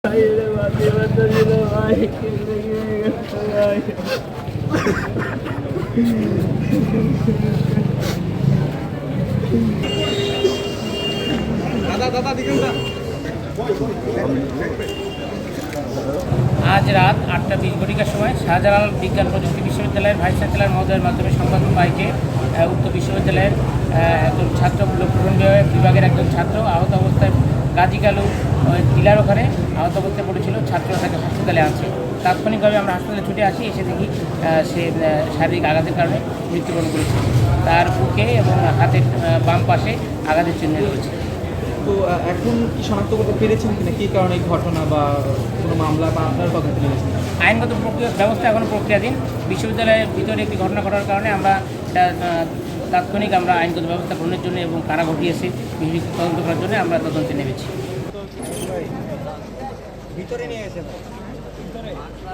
আজ রাত 8:20 সময় শাহজালাল বিজ্ঞান প্রযুক্তি বিশ্ববিদ্যালয়ের ভাইস চ্যান্সেলর মহোদয়ের মাধ্যমে সংবাদ পাইকে উক্ত বিশ্ববিদ্যালয়ের একজন ছাত্র লোকপ্রসন বিভাগের একজন ছাত্র আহত অবস্থায় গাজী কালু টিলার ওখানে আহত অবস্থায় পড়েছিল। ছাত্ররা তাকে হাসপাতালে আছে। তাৎক্ষণিকভাবে আমরা হাসপাতালে ছুটে আসি, এসে দেখি সে শারীরিক আঘাতের কারণে মৃত্যুবরণ করেছে। তার বুকে এবং হাতের বাম পাশে আঘাতের চিহ্ন রয়েছে। তো এখন কি শনাক্ত করতে পেরেছেন কিনা কী কারণে এই ঘটনা বা কোনো মামলা বা আপনার তদন্ত নিয়েছেন? আইনগত ব্যবস্থা এখনও প্রক্রিয়াধীন। বিশ্ববিদ্যালয়ের ভিতরে একটি ঘটনা ঘটার কারণে আমরা তাৎক্ষণিক আইনগত ব্যবস্থা গ্রহণের জন্য এবং কারা ঘটিয়েছে বিভিন্ন তদন্ত করার জন্য আমরা তদন্তে নেমেছি। ভিতরে নিয়ে গেছেন।